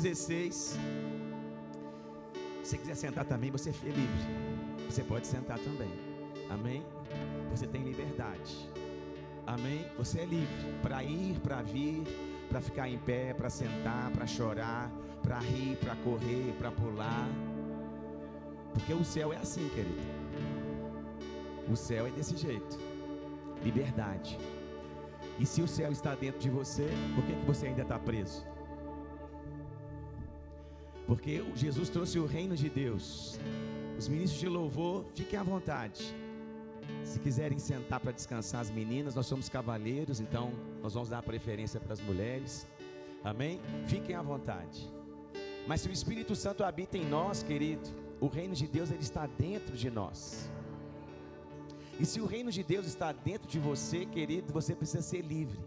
16. Se você quiser sentar também, você é livre. Você pode sentar também. Amém? Você tem liberdade. Amém? Você é livre para ir, para vir, para ficar em pé, para sentar, para chorar, para rir, para correr, para pular. Porque o céu é assim, querido. O céu é desse jeito. Liberdade. E se o céu está dentro de você, por que você ainda está preso? Porque Jesus trouxe o reino de Deus. Os ministros de louvor, fiquem à vontade. Se quiserem sentar para descansar as meninas, nós somos cavalheiros, então nós vamos dar preferência para as mulheres. Amém? Fiquem à vontade. Mas se o Espírito Santo habita em nós, querido, o reino de Deus, ele está dentro de nós. E se o reino de Deus está dentro de você, querido, você precisa ser livre.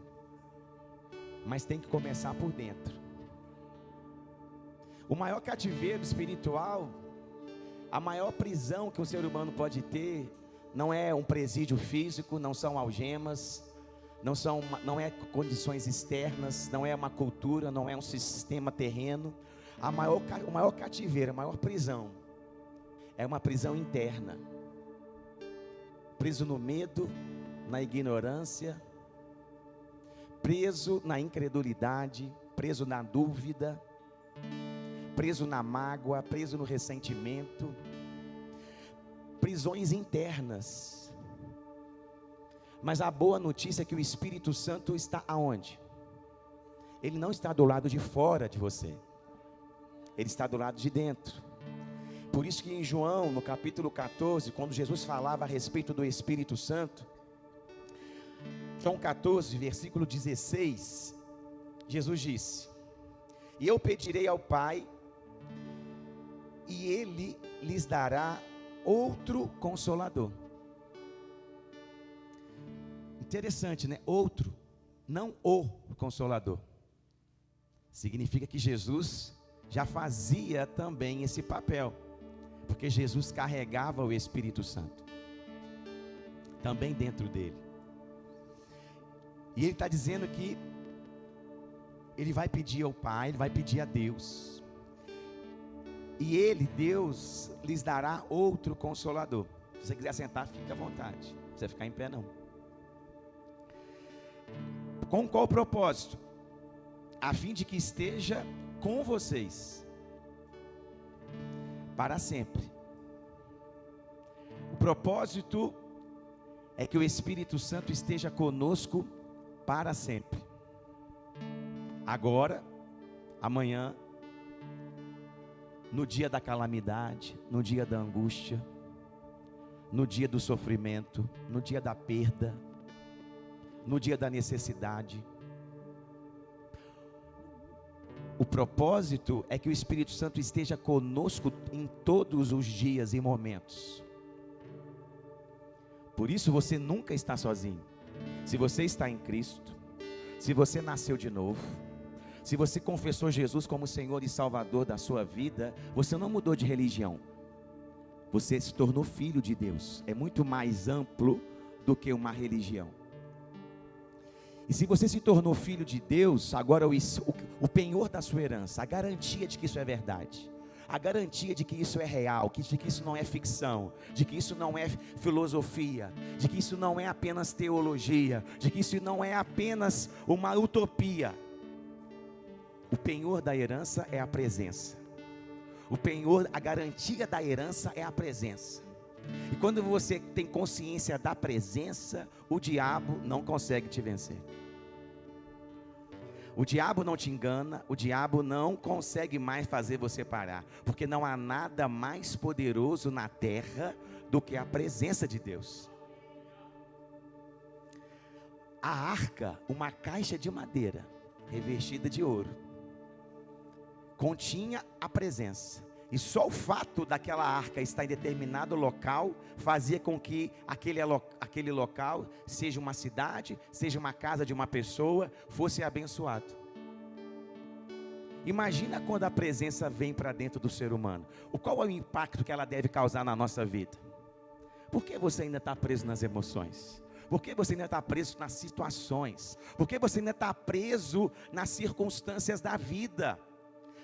Mas tem que começar por dentro. O maior cativeiro espiritual, a maior prisão que um ser humano pode ter, não é um presídio físico, não são algemas, não é condições externas, não é uma cultura, não é um sistema terreno. O maior cativeiro, a maior prisão, é uma prisão interna. Preso no medo, na ignorância, preso na incredulidade, preso na dúvida, preso na mágoa, preso no ressentimento. Prisões internas. Mas a boa notícia é que o Espírito Santo está aonde? Ele não está do lado de fora de você. Ele está do lado de dentro. Por isso que em João, no capítulo 14, quando Jesus falava a respeito do Espírito Santo, João 14, versículo 16, Jesus disse: e eu pedirei ao Pai, e Ele lhes dará outro Consolador. Interessante, né? Outro, não o Consolador. Significa que Jesus já fazia também esse papel, porque Jesus carregava o Espírito Santo também dentro dele. E ele está dizendo que ele vai pedir ao Pai, ele vai pedir a Deus, e ele, Deus, lhes dará outro Consolador. Se você quiser sentar, fique à vontade, não precisa ficar em pé não. Com qual propósito? A fim de que esteja com vocês para sempre. O propósito é que o Espírito Santo esteja conosco para sempre. Agora, amanhã, no dia da calamidade, no dia da angústia, no dia do sofrimento, no dia da perda, no dia da necessidade. O propósito é que o Espírito Santo esteja conosco em todos os dias e momentos. Por isso você nunca está sozinho. Se você está em Cristo, se você nasceu de novo, se você confessou Jesus como Senhor e Salvador da sua vida, você não mudou de religião. Você se tornou filho de Deus. É muito mais amplo do que uma religião. E se você se tornou filho de Deus, agora o penhor da sua herança, a garantia de que isso é verdade, a garantia de que isso é real, de que isso não é ficção, de que isso não é filosofia, de que isso não é apenas teologia, de que isso não é apenas uma utopia. O penhor da herança é a presença. O penhor, a garantia da herança é a presença. E quando você tem consciência da presença, o diabo não consegue te vencer. O diabo não te engana, o diabo não consegue mais fazer você parar, porque não há nada mais poderoso na terra do que a presença de Deus. A arca, uma caixa de madeira revestida de ouro, continha a presença. E só o fato daquela arca estar em determinado local fazia com que aquele local, seja uma cidade, seja uma casa de uma pessoa, fosse abençoado. Imagina quando a presença vem para dentro do ser humano. Qual é o impacto que ela deve causar na nossa vida? Por que você ainda está preso nas emoções? Por que você ainda está preso nas situações? Por que você ainda está preso nas circunstâncias da vida?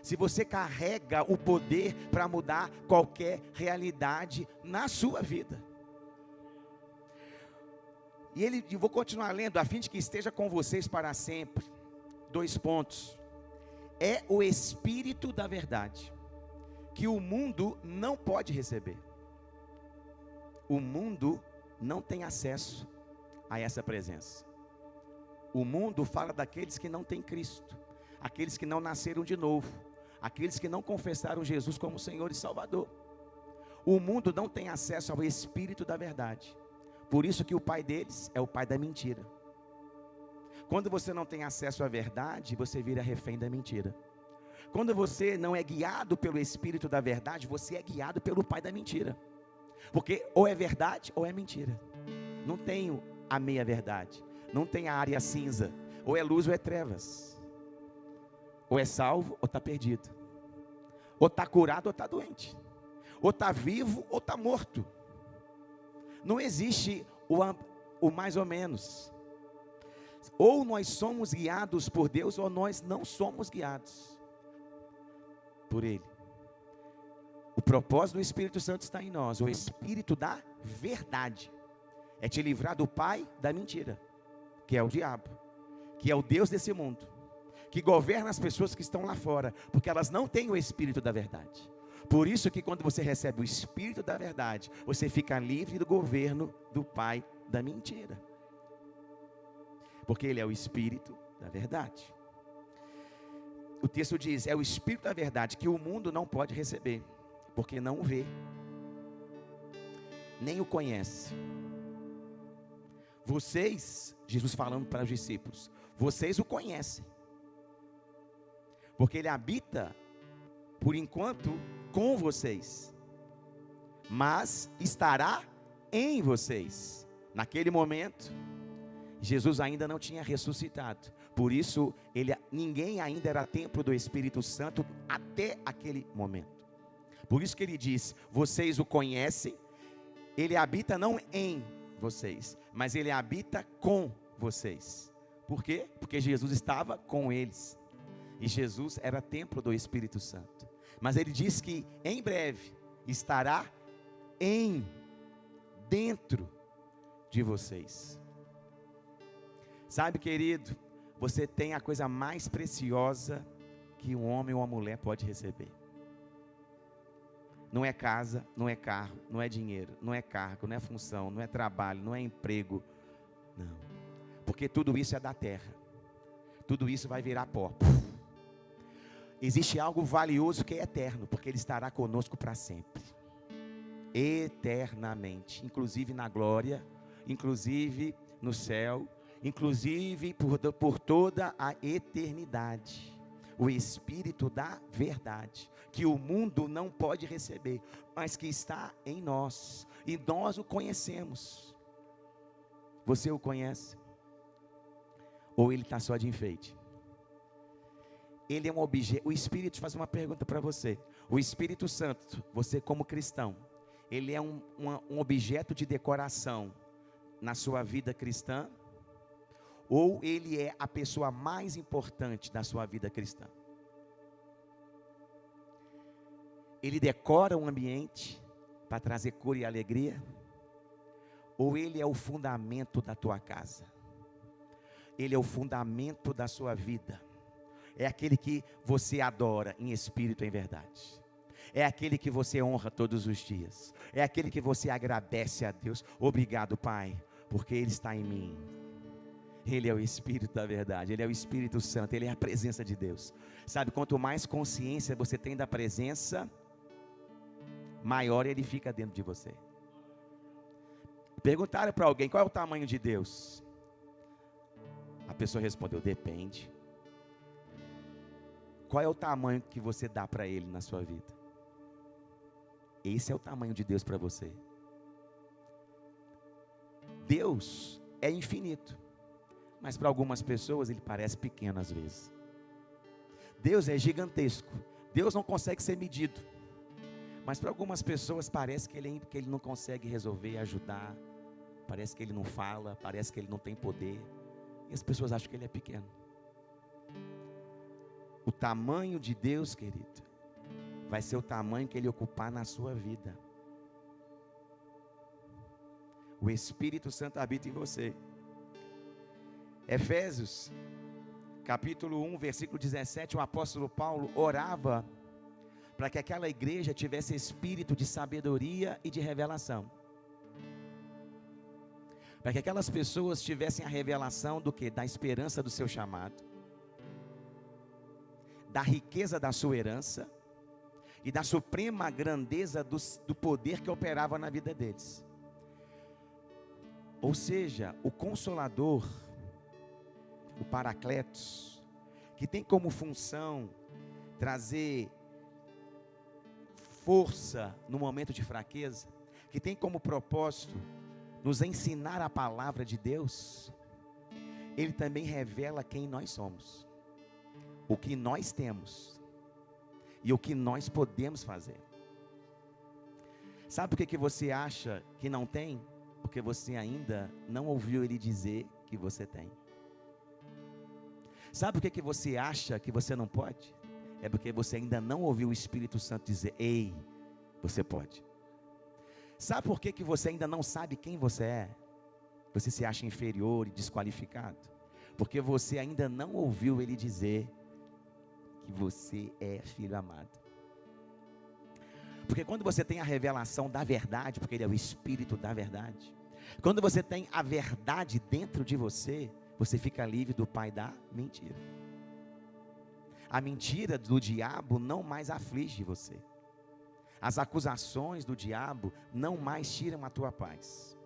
se você carrega o poder para mudar qualquer realidade na sua vida. E eu vou continuar lendo, a fim de que esteja com vocês para sempre. 2 pontos. É o Espírito da verdade, que o mundo não pode receber. O mundo não tem acesso a essa presença. O mundo fala daqueles que não têm Cristo, aqueles que não nasceram de novo, aqueles que não confessaram Jesus como Senhor e Salvador. O mundo não tem acesso ao Espírito da verdade. Por isso que o pai deles é o pai da mentira. Quando você não tem acesso à verdade, você vira refém da mentira. Quando você não é guiado pelo Espírito da verdade, você é guiado pelo pai da mentira. Porque ou é verdade ou é mentira. Não tem a meia verdade. Não tem a área cinza. Ou é luz ou é trevas. Ou é salvo ou está perdido. Ou está curado ou está doente. Ou está vivo ou está morto. Não existe o mais ou menos. Ou nós somos guiados por Deus, ou nós não somos guiados por Ele. O propósito do Espírito Santo está em nós. O Espírito da verdade é te livrar do pai da mentira, que é o diabo, que é o Deus desse mundo, que governa as pessoas que estão lá fora, porque elas não têm o Espírito da verdade. Por isso que quando você recebe o Espírito da verdade, você fica livre do governo do pai da mentira. Porque ele é o Espírito da verdade. O texto diz, é o Espírito da verdade que o mundo não pode receber, porque não o vê, nem o conhece. Vocês, Jesus falando para os discípulos, vocês o conhecem, porque ele habita, por enquanto, com vocês, mas estará em vocês. Naquele momento, Jesus ainda não tinha ressuscitado, por isso ninguém ainda era templo do Espírito Santo até aquele momento. Por isso que ele diz, vocês o conhecem, ele habita não em vocês, mas ele habita com vocês. Por quê? Porque Jesus estava com eles, e Jesus era templo do Espírito Santo. Mas ele diz que em breve estará dentro de vocês. Sabe, querido, você tem a coisa mais preciosa que um homem ou uma mulher pode receber. Não é casa, não é carro, não é dinheiro, não é cargo, não é função, não é trabalho, não é emprego. Não. Porque tudo isso é da terra. Tudo isso vai virar pó. Existe algo valioso que é eterno, porque ele estará conosco para sempre. Eternamente, inclusive na glória, inclusive no céu, inclusive por toda a eternidade. O Espírito da verdade, que o mundo não pode receber, mas que está em nós, e nós o conhecemos. Você o conhece? Ou ele está só de enfeite? Ele é um objeto. O Espírito faz uma pergunta para você. O Espírito Santo, você como cristão, ele é um objeto de decoração na sua vida cristã? Ou ele é a pessoa mais importante da sua vida cristã? Ele decora um ambiente para trazer cor e alegria? Ou ele é o fundamento da tua casa? Ele é o fundamento da sua vida. É aquele que você adora em espírito e em verdade. É aquele que você honra todos os dias. É aquele que você agradece a Deus. Obrigado, Pai, porque Ele está em mim. Ele é o Espírito da verdade. Ele é o Espírito Santo. Ele é a presença de Deus. Sabe, quanto mais consciência você tem da presença, maior Ele fica dentro de você. Perguntaram para alguém, qual é o tamanho de Deus? A pessoa respondeu, depende. Qual é o tamanho que você dá para Ele na sua vida? Esse é o tamanho de Deus para você. Deus é infinito, mas para algumas pessoas Ele parece pequeno às vezes. Deus é gigantesco. Deus não consegue ser medido, mas para algumas pessoas parece que ele não consegue resolver, ajudar. Parece que Ele não fala, parece que Ele não tem poder. E as pessoas acham que Ele é pequeno. O tamanho de Deus, querido, vai ser o tamanho que Ele ocupar na sua vida. O Espírito Santo habita em você. Efésios, capítulo 1, versículo 17, o apóstolo Paulo orava para que aquela igreja tivesse espírito de sabedoria e de revelação. Para que aquelas pessoas tivessem a revelação do que? Da esperança do seu chamado, da riqueza da sua herança e da suprema grandeza do poder que operava na vida deles. Ou seja, o Consolador, o Paracletos, que tem como função trazer força no momento de fraqueza, que tem como propósito nos ensinar a palavra de Deus, ele também revela quem nós somos, o que nós temos e o que nós podemos fazer. Sabe por que você acha que não tem? Porque você ainda não ouviu ele dizer que você tem. Sabe por que você acha que você não pode? É porque você ainda não ouviu o Espírito Santo dizer: ei, você pode. Sabe por que você ainda não sabe quem você é? Você se acha inferior e desqualificado? Porque você ainda não ouviu ele dizer que você é filho amado. Porque quando você tem a revelação da verdade, porque ele é o Espírito da verdade, quando você tem a verdade dentro de você, você fica livre do pai da mentira. A mentira do diabo não mais aflige você. As acusações do diabo não mais tiram a tua paz.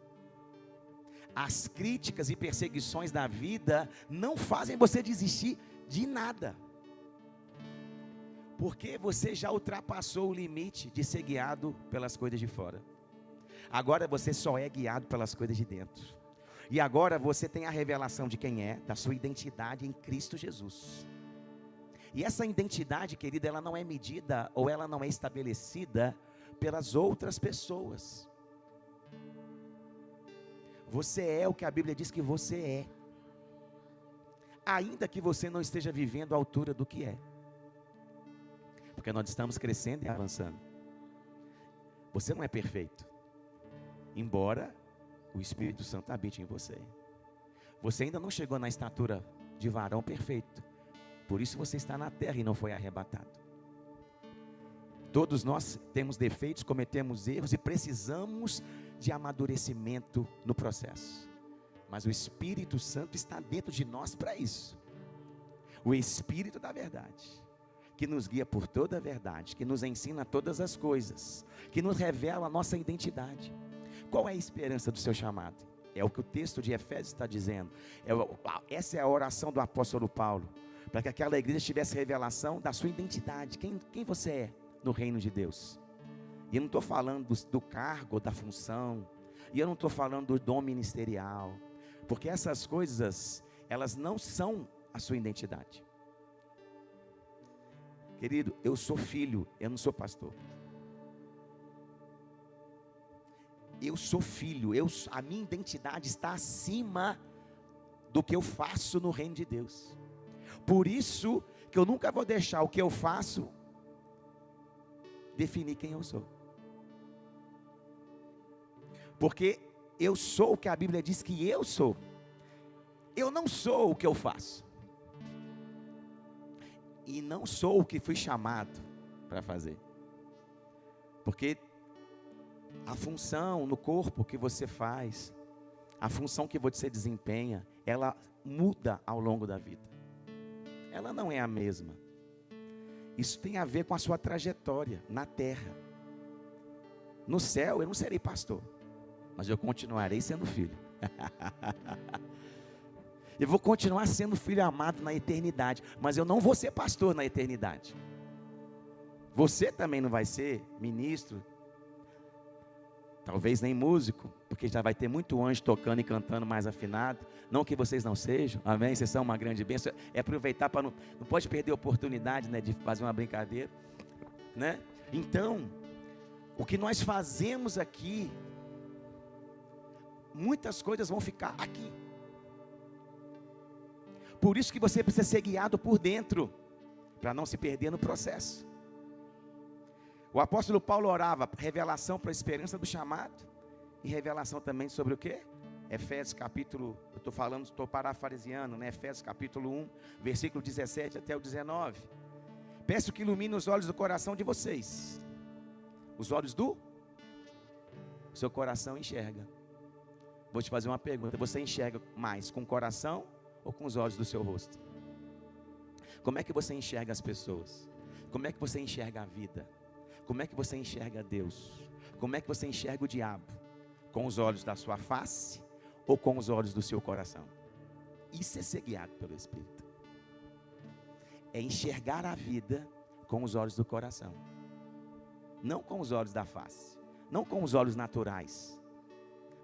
As críticas e perseguições da vida não fazem você desistir de nada. Porque você já ultrapassou o limite de ser guiado pelas coisas de fora. Agora você só é guiado pelas coisas de dentro. E agora você tem a revelação de quem é, da sua identidade em Cristo Jesus. E essa identidade, querida, ela não é medida ou ela não é estabelecida pelas outras pessoas. Você é o que a Bíblia diz que você é. Ainda que você não esteja vivendo à altura do que é. Porque nós estamos crescendo e avançando. Você não é perfeito, embora o Espírito Santo habite em você. Você ainda não chegou na estatura de varão perfeito. Por isso você está na terra e não foi arrebatado. Todos nós temos defeitos, cometemos erros e precisamos de amadurecimento no processo. Mas o Espírito Santo está dentro de nós para isso. O Espírito da verdade, que nos guia por toda a verdade, que nos ensina todas as coisas, que nos revela a nossa identidade. Qual é a esperança do seu chamado? É o que o texto de Efésios está dizendo. Essa é a oração do apóstolo Paulo, para que aquela igreja tivesse revelação da sua identidade, quem você é no reino de Deus. E eu não estou falando do cargo, da função, e eu não estou falando do dom ministerial, porque essas coisas, elas não são a sua identidade. Querido, eu sou filho, eu não sou pastor. Eu sou filho, a minha identidade está acima do que eu faço no reino de Deus. Por isso que eu nunca vou deixar o que eu faço definir quem eu sou. Porque eu sou o que a Bíblia diz que eu sou. Eu não sou o que eu faço. E não sou o que fui chamado para fazer. Porque a função no corpo que você faz, a função que você desempenha, ela muda ao longo da vida. Ela não é a mesma. Isso tem a ver com a sua trajetória na terra. No céu eu não serei pastor, mas eu continuarei sendo filho. Eu vou continuar sendo filho amado na eternidade, mas eu não vou ser pastor na eternidade. Você também não vai ser ministro, talvez nem músico, porque já vai ter muito anjo tocando e cantando mais afinado. Não que vocês não sejam, amém? Vocês são uma grande bênção. É aproveitar para não pode perder a oportunidade, né, de fazer uma brincadeira, né? Então, o que nós fazemos aqui, muitas coisas vão ficar aqui. Por isso que você precisa ser guiado por dentro, para não se perder no processo. O apóstolo Paulo orava revelação para a esperança do chamado e revelação também sobre o quê? Efésios capítulo, eu estou parafraseando, né? Efésios capítulo 1, versículo 17 até o 19. Peço que ilumine os olhos do coração de vocês. Os olhos do seu coração enxerga. Vou te fazer uma pergunta: você enxerga mais com o coração ou com os olhos do seu rosto? Como é que você enxerga as pessoas? Como é que você enxerga a vida? Como é que você enxerga Deus? Como é que você enxerga o diabo? Com os olhos da sua face ou com os olhos do seu coração? Isso é ser guiado pelo Espírito. É enxergar a vida com os olhos do coração, não com os olhos da face, não com os olhos naturais,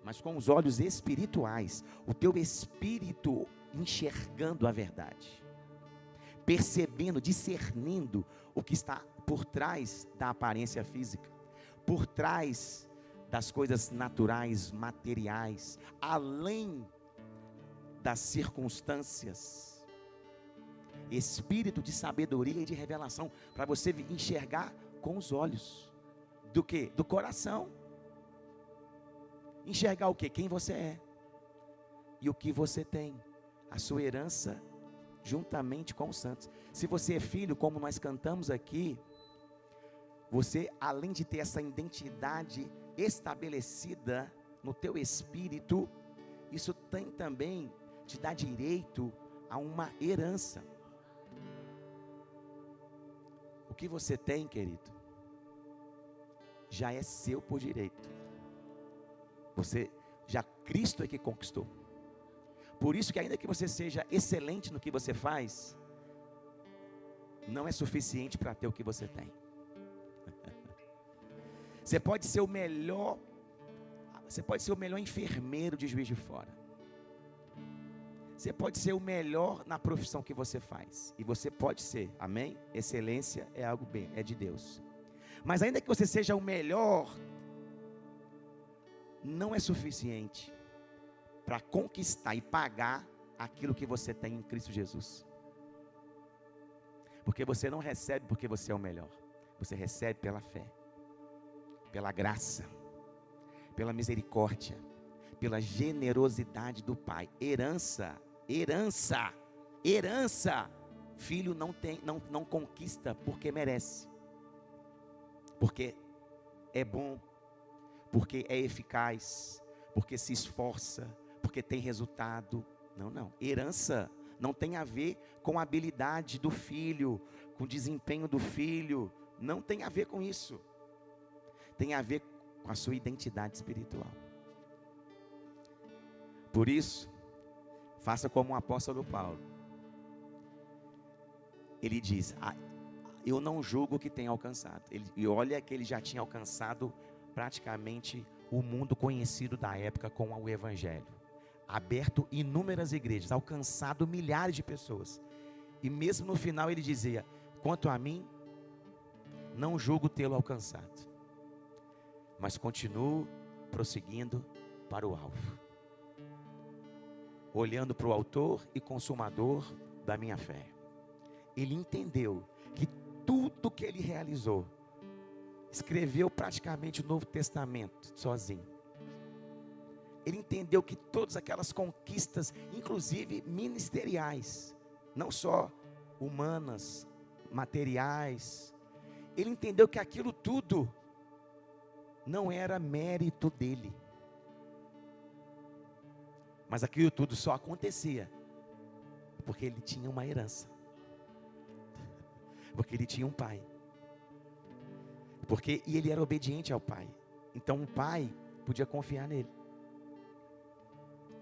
mas com os olhos espirituais. O teu espírito enxergando a verdade, percebendo, discernindo o que está por trás da aparência física, por trás das coisas naturais, materiais, além das circunstâncias. Espírito de sabedoria e de revelação, para você enxergar com os olhos do quê? Do coração. Enxergar o quê? Quem você é e o que você tem, a sua herança juntamente com os santos. Se você é filho, como nós cantamos aqui, você, além de ter essa identidade estabelecida no teu espírito, isso tem também, te dá direito a uma herança. O que você tem, querido, já é seu por direito. Cristo é que conquistou. Por isso que ainda que você seja excelente no que você faz, não é suficiente para ter o que você tem. Você pode ser o melhor enfermeiro de Juiz de Fora. Você pode ser o melhor na profissão que você faz. E você pode ser, amém? Excelência é algo bem, é de Deus. Mas ainda que você seja o melhor, não é suficiente para conquistar e pagar aquilo que você tem em Cristo Jesus. Porque você não recebe porque você é o melhor. Você recebe pela fé, pela graça, pela misericórdia, pela generosidade do Pai. Herança. Filho não conquista porque merece, porque é bom, porque é eficaz, porque se esforça, porque tem resultado. Não. Herança não tem a ver com a habilidade do filho, com o desempenho do filho. Não tem a ver com isso. Tem a ver com a sua identidade espiritual. Por isso, faça como o apóstolo Paulo. Ele diz: eu não julgo o que tem alcançado. E olha que ele já tinha alcançado praticamente o mundo conhecido da época com o Evangelho. Aberto inúmeras igrejas, alcançado milhares de pessoas. E mesmo no final ele dizia: quanto a mim, não julgo tê-lo alcançado, mas continuo prosseguindo para o alvo, olhando para o autor e consumador da minha fé. Ele entendeu que tudo que ele realizou, escreveu praticamente o Novo Testamento sozinho. Ele entendeu que todas aquelas conquistas, inclusive ministeriais, não só humanas, materiais, ele entendeu que aquilo tudo não era mérito dele, mas aquilo tudo só acontecia porque ele tinha uma herança, porque ele tinha um pai, e ele era obediente ao pai. Então o pai podia confiar nele,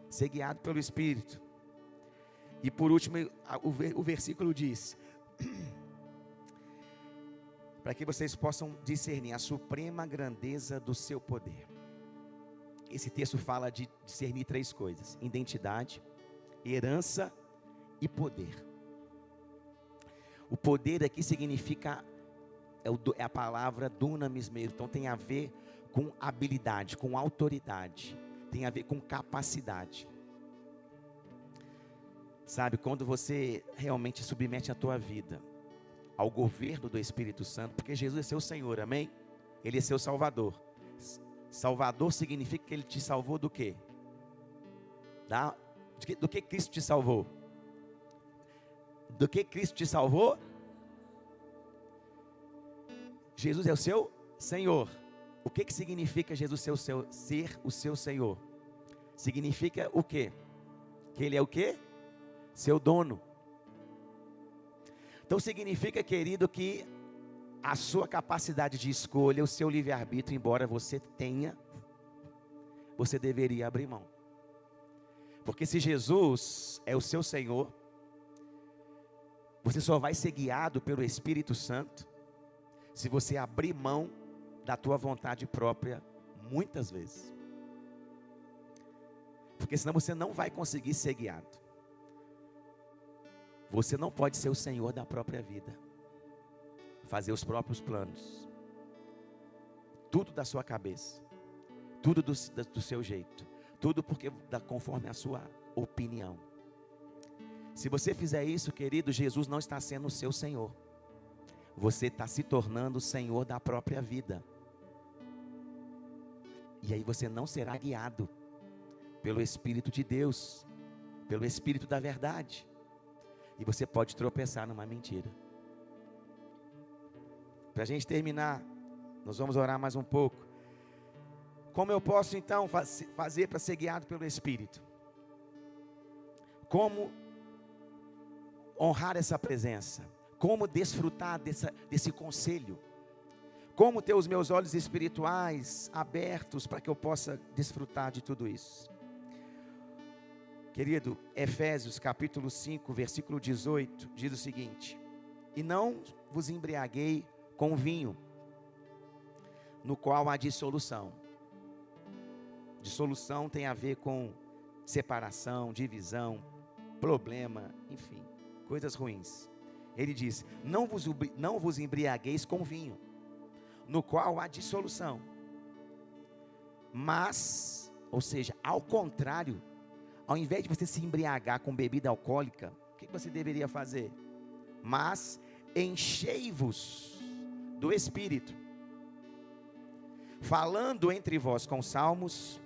ser guiado pelo Espírito. E por último, o versículo diz: para que vocês possam discernir a suprema grandeza do seu poder. Esse texto fala de discernir três coisas: identidade, herança e poder. O poder aqui significa, é a palavra dunamis mesmo. Então tem a ver com habilidade, com autoridade, tem a ver com capacidade. Sabe, quando você realmente submete a tua vida ao governo do Espírito Santo, porque Jesus é seu Senhor, amém? Ele é seu Salvador. Salvador significa que Ele te salvou do quê? Do que Cristo te salvou? Do que Cristo te salvou? Jesus é o seu Senhor. O que significa Jesus ser o seu Senhor? Significa o quê? Que Ele é o quê? Seu dono. Então significa, querido, que a sua capacidade de escolha, o seu livre-arbítrio, embora você tenha, você deveria abrir mão. Porque se Jesus é o seu Senhor, você só vai ser guiado pelo Espírito Santo se você abrir mão da tua vontade própria muitas vezes. Porque senão você não vai conseguir ser guiado. Você não pode ser o Senhor da própria vida, fazer os próprios planos, tudo da sua cabeça, tudo do seu jeito, tudo conforme a sua opinião. Se você fizer isso, querido, Jesus não está sendo o seu Senhor. Você está se tornando o Senhor da própria vida. E aí você não será guiado pelo Espírito de Deus, pelo Espírito da verdade. E você pode tropeçar numa mentira. Para a gente terminar, nós vamos orar mais um pouco. Como eu posso então fazer para ser guiado pelo Espírito? Como honrar essa presença? Como desfrutar desse conselho? Como ter os meus olhos espirituais abertos para que eu possa desfrutar de tudo isso? Querido, Efésios capítulo 5, versículo 18, diz o seguinte: e não vos embriaguei com vinho, no qual há dissolução. Dissolução tem a ver com separação, divisão, problema, enfim, coisas ruins. Ele diz: não vos embriagueis com vinho, no qual há dissolução. Mas, ou seja, ao contrário, ao invés de você se embriagar com bebida alcoólica, o que você deveria fazer? Mas enchei-vos do Espírito, falando entre vós com salmos,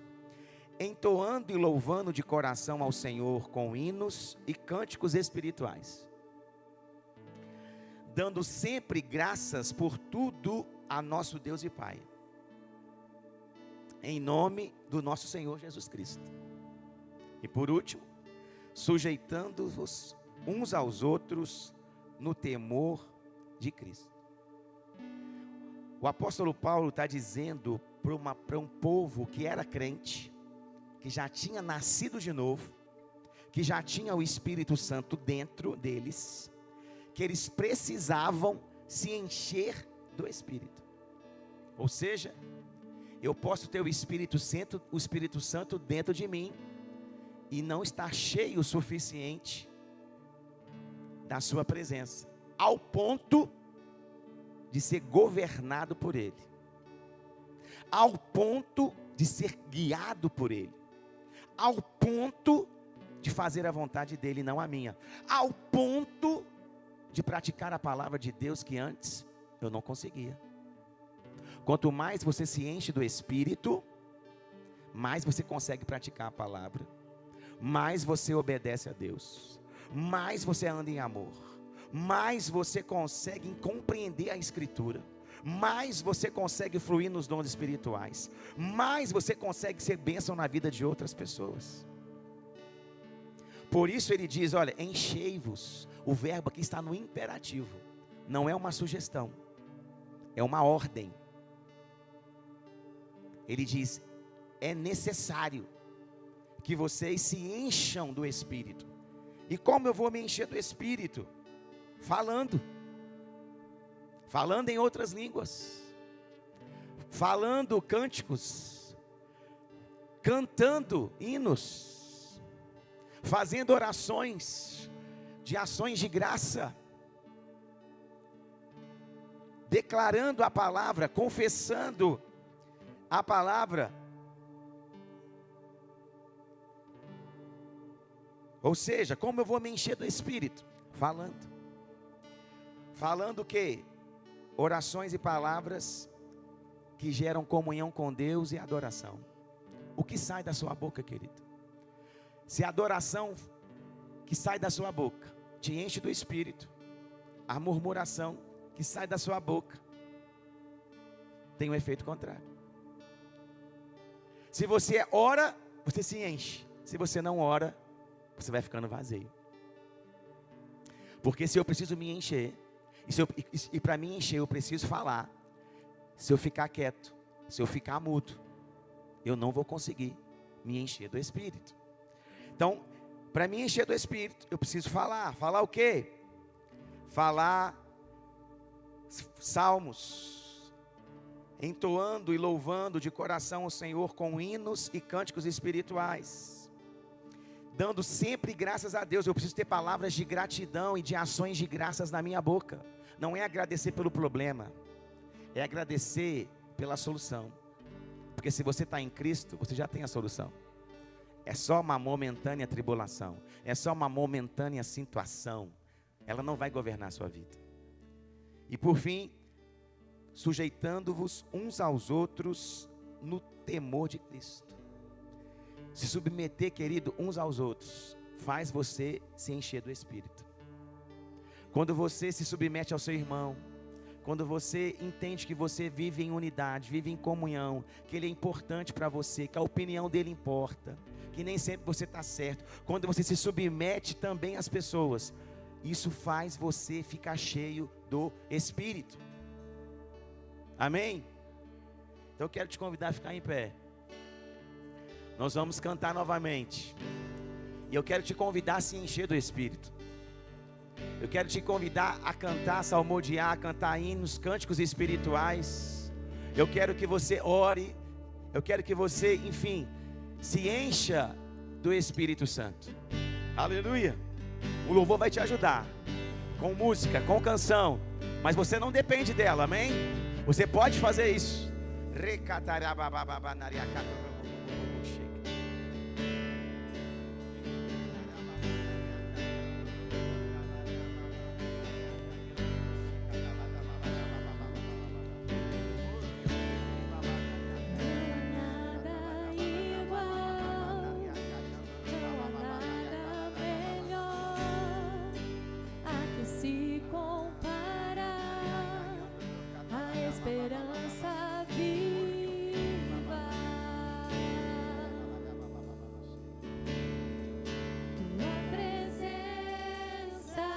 entoando e louvando de coração ao Senhor com hinos e cânticos espirituais, dando sempre graças por tudo a nosso Deus e Pai, em nome do nosso Senhor Jesus Cristo. E por último, sujeitando-vos uns aos outros no temor de Cristo. O apóstolo Paulo está dizendo para um povo que era crente, que já tinha nascido de novo, que já tinha o Espírito Santo dentro deles, que eles precisavam se encher do Espírito. Ou seja, eu posso ter o Espírito Santo dentro de mim e não estar cheio o suficiente da sua presença, ao ponto de ser governado por Ele, ao ponto de ser guiado por Ele, ao ponto de fazer a vontade dEle e não a minha, ao ponto de praticar a palavra de Deus que antes eu não conseguia. Quanto mais você se enche do Espírito, mais você consegue praticar a palavra, mais você obedece a Deus, mais você anda em amor, mais você consegue compreender a Escritura, mais você consegue fluir nos dons espirituais, mais você consegue ser bênção na vida de outras pessoas. Por isso ele diz, olha, enchei-vos. O verbo aqui está no imperativo, não é uma sugestão, é uma ordem. Ele diz, é necessário que vocês se encham do Espírito. E como eu vou me encher do Espírito? Falando em outras línguas, falando cânticos, cantando hinos, fazendo orações de ações de graça, declarando a palavra, confessando a palavra. Ou seja, como eu vou me encher do Espírito? Falando. Falando o quê? Orações e palavras que geram comunhão com Deus e adoração. O que sai da sua boca, querido? Se a adoração que sai da sua boca te enche do Espírito, a murmuração que sai da sua boca tem um efeito contrário. Se você ora, você se enche. Se você não ora, você vai ficando vazio. Porque se eu preciso me encher, e para me encher eu preciso falar. Se eu ficar quieto, se eu ficar mudo, eu não vou conseguir me encher do Espírito. Então, para me encher do Espírito, eu preciso falar. Falar o quê? Falar salmos, entoando e louvando de coração o Senhor com hinos e cânticos espirituais, dando sempre graças a Deus. Eu preciso ter palavras de gratidão e de ações de graças na minha boca. Não é agradecer pelo problema, é agradecer pela solução. Porque se você está em Cristo, você já tem a solução. É só uma momentânea tribulação, é só uma momentânea situação. Ela não vai governar a sua vida. E por fim, sujeitando-vos uns aos outros no temor de Cristo. Se submeter, querido, uns aos outros, faz você se encher do Espírito. Quando você se submete ao seu irmão, quando você entende que você vive em unidade, vive em comunhão, que ele é importante para você, que a opinião dele importa, que nem sempre você está certo. Quando você se submete também às pessoas, isso faz você ficar cheio do Espírito. Amém? Então eu quero te convidar a ficar em pé. Nós vamos cantar novamente. E eu quero te convidar a se encher do Espírito. Eu quero te convidar a cantar, salmodiar, a cantar hinos, cânticos espirituais. Eu quero que você ore. Eu quero que você, enfim, se encha do Espírito Santo. Aleluia. O louvor vai te ajudar, com música, com canção, mas você não depende dela, amém? Você pode fazer isso. Esperança viva, tua presença,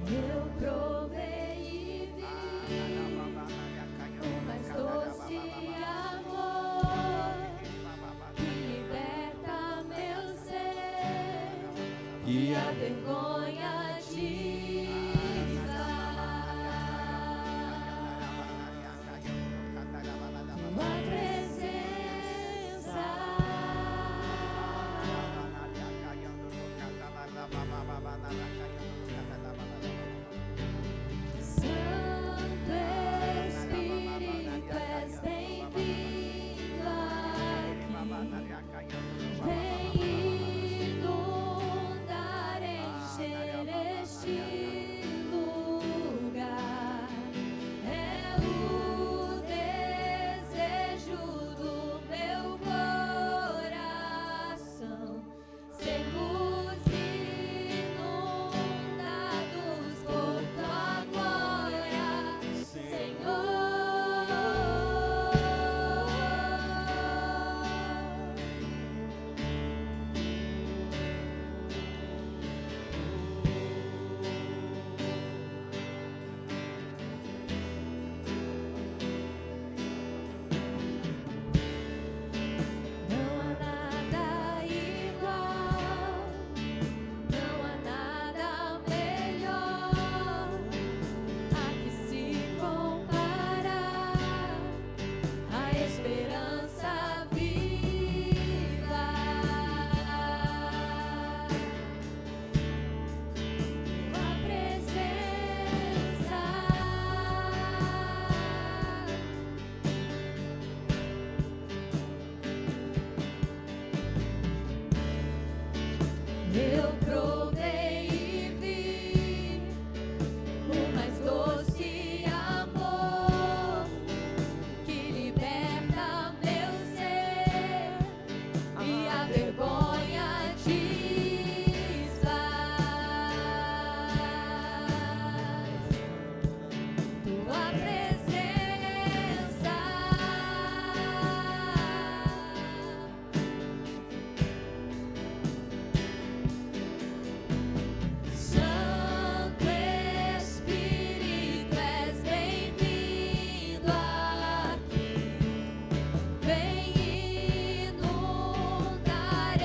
eu provei e vi o mais doce amor que liberta meu ser e a vergonha tua presença, Santo Espírito, és bem-vindo aqui. Vem inundar, encher este Eu provei